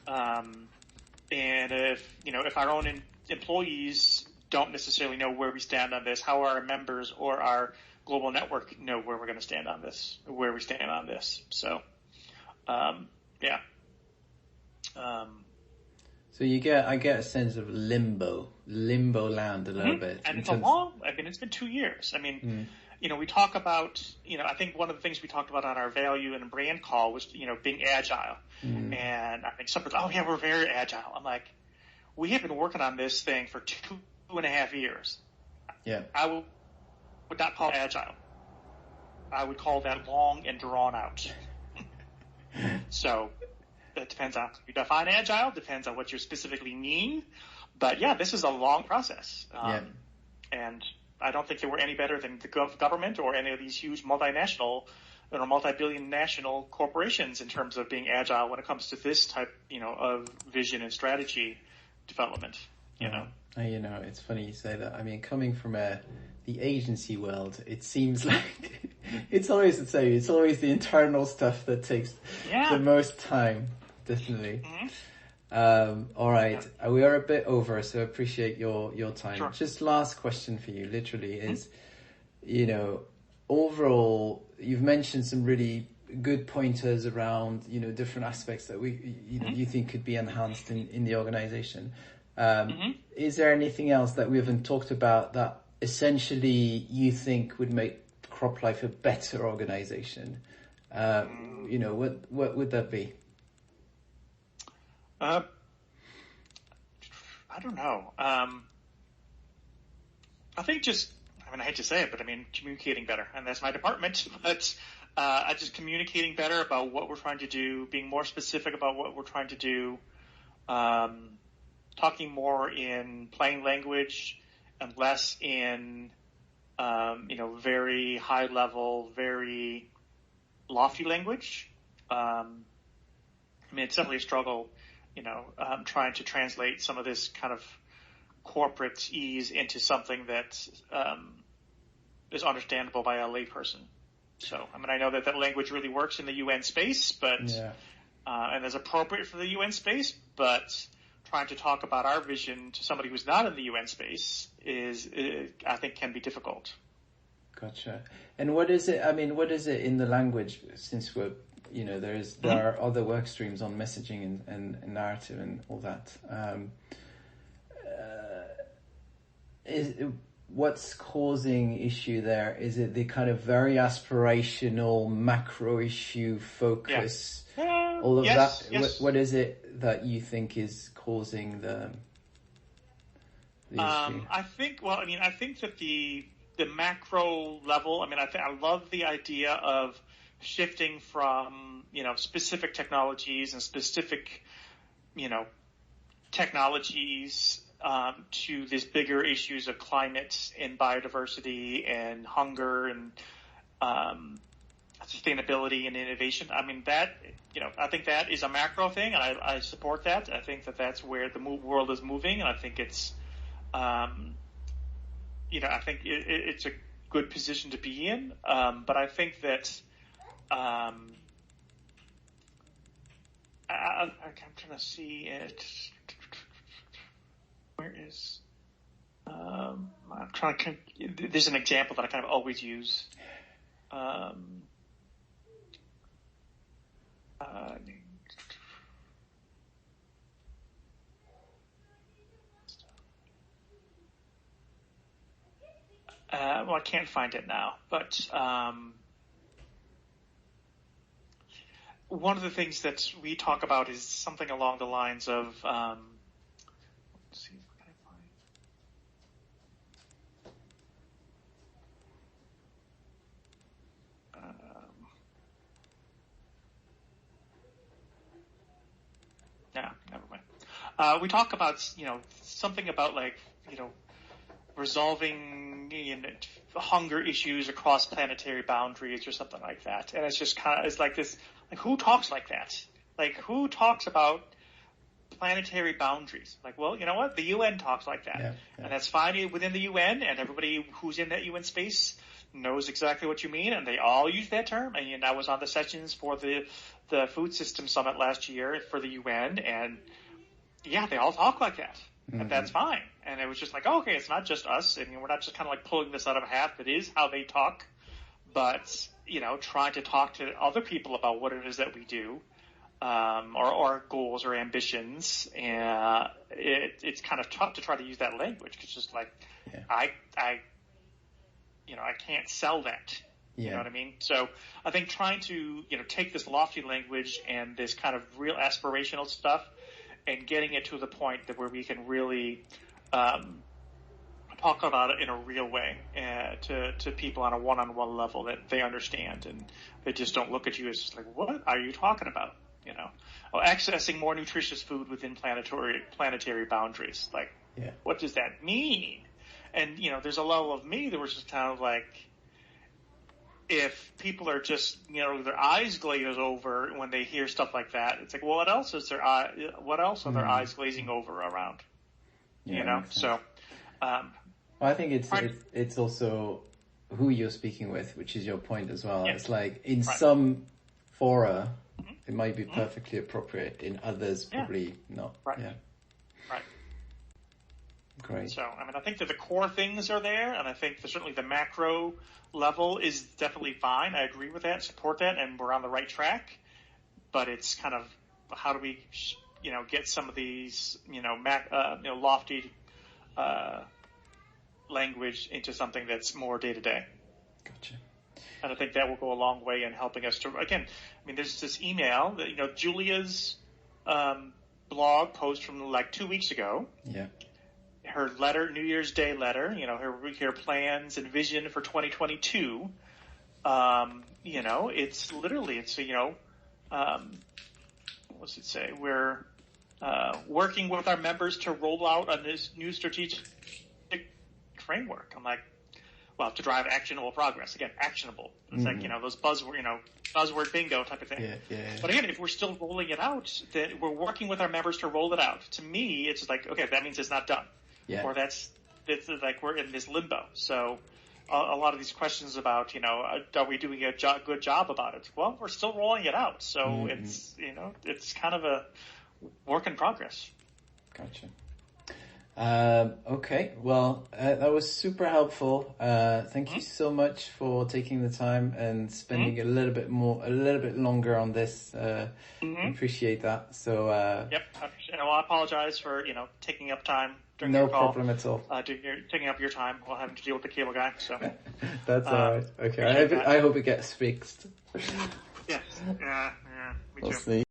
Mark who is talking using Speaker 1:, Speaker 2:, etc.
Speaker 1: And if our own employees don't necessarily know where we stand on this, how our members or our global network know where we're going to stand on this, where we stand on this. So, yeah.
Speaker 2: So I get a sense of limbo land a little bit.
Speaker 1: And it's been 2 years. We talk about, I think one of the things we talked about on our value and brand call was, being agile. And I think somebody's, oh yeah, we're very agile. I'm like, we have been working on this thing for 2.5 years.
Speaker 2: Yeah.
Speaker 1: I would not call it agile. I would call that long and drawn out. So it depends on how you define agile, depends on what you specifically mean. But yeah, this is a long process. And I don't think that we're any better than the government or any of these huge multinational or multi-billion national corporations in terms of being agile when it comes to this type, of vision and strategy development.
Speaker 2: It's funny you say that. I mean, coming from the agency world, it seems like it's always the same. It's always the internal stuff that takes the most time, definitely. All right. We are a bit over, so I appreciate your time.
Speaker 1: Sure.
Speaker 2: Just last question for you, literally, is, overall, you've mentioned some really good pointers around, different aspects that you think could be enhanced in the organization. Is there anything else that we haven't talked about that essentially you think would make CropLife a better organization? What would that be?
Speaker 1: I don't know. I think I hate to say it, but communicating better, and that's my department, but just communicating better about what we're trying to do, being more specific about what we're trying to do, talking more in plain language and less in, very high level, very lofty language. It's definitely a struggle, trying to translate some of this kind of corporate ease into something that is understandable by a layperson. So, I know that language really works in the UN space, but and is appropriate for the UN space, but trying to talk about our vision to somebody who's not in the UN space I think can be difficult.
Speaker 2: Gotcha. And what is it in the language, since we're, there are other work streams on messaging and narrative and all that. What's causing issue there? Is it the kind of very aspirational macro issue focus?
Speaker 1: Yeah.
Speaker 2: All of
Speaker 1: that?
Speaker 2: Yes. What is it that you think is causing the issue?
Speaker 1: I think that the macro level, I love the idea of shifting from, specific technologies and specific, technologies to these bigger issues of climate and biodiversity and hunger and sustainability and innovation. That, I think that is a macro thing, and I support that. I think that that's where the world is moving, and I think it's, I think it's a good position to be in. But I think that, I'm trying to see it. Where is? I'm trying to. There's an example that I kind of always use. I can't find it now, but one of the things that we talk about is something along the lines of, let's see, what can I find? Never mind. We talk about, something about resolving hunger issues across planetary boundaries or something like that. And it's just it's like this, who talks like that? Who talks about planetary boundaries? Well, you know what? The UN talks like that. Yeah. And that's fine within the UN, and everybody who's in that UN space knows exactly what you mean, and they all use that term. And I was on the sessions for the Food System Summit last year for the UN, and yeah, they all talk like that, and that's fine. And it was just like, oh, okay, it's not just us, and we're not just kind of like pulling this out of a hat. That is how they talk, but trying to talk to other people about what it is that we do, or our goals or ambitions, and it's kind of tough to try to use that language because just like I can't sell that. You know what I mean? So I think trying to, take this lofty language and this kind of real aspirational stuff and getting it to the point that where we can really talk about it in a real way to people on a one-on-one level that they understand, and they just don't look at you as just like, what are you talking about? Accessing more nutritious food within planetary boundaries. Like, what does that mean? And, there's a level of me that was just kind of like, if people are just, their eyes glaze over when they hear stuff like that, it's like, well, what else are their eyes glazing over around? So,
Speaker 2: well, I think it's also who you're speaking with, which is your point as well. It's like in some fora, it might be perfectly appropriate. In others, probably not.
Speaker 1: Right.
Speaker 2: Yeah.
Speaker 1: Right.
Speaker 2: Great.
Speaker 1: So, I think that the core things are there, and I think that certainly the macro level is definitely fine. I agree with that, support that, and we're on the right track. But it's kind of how do we, get some of these, lofty language into something that's more day to day.
Speaker 2: Gotcha.
Speaker 1: And I think that will go a long way in helping us to, again, there's this email that, Julia's blog post from like 2 weeks ago.
Speaker 2: Yeah.
Speaker 1: Her letter, New Year's Day letter, her plans and vision for 2022. It's literally, what's it say? We're working with our members to roll out on this new strategic framework. I'm like, well, to drive actionable progress. Again, actionable. It's like, those buzzword bingo type of thing.
Speaker 2: Yeah.
Speaker 1: But again, if we're still rolling it out, that we're working with our members to roll it out. To me, it's just like, okay, that means it's not done.
Speaker 2: Yeah.
Speaker 1: Or it's like we're in this limbo. So a lot of these questions about, are we doing a good job about it? Well, we're still rolling it out. So it's, it's kind of a work in progress.
Speaker 2: Gotcha. Okay. Well, that was super helpful. Thank you so much for taking the time and spending a little bit longer on this. Appreciate that. So,
Speaker 1: yep. I apologize for, taking up time.
Speaker 2: No problem at all.
Speaker 1: Taking up your time while having to deal with the cable guy. So
Speaker 2: that's all right. Okay, I hope it gets fixed.
Speaker 1: Yes. Yeah. Me too.
Speaker 2: We'll see.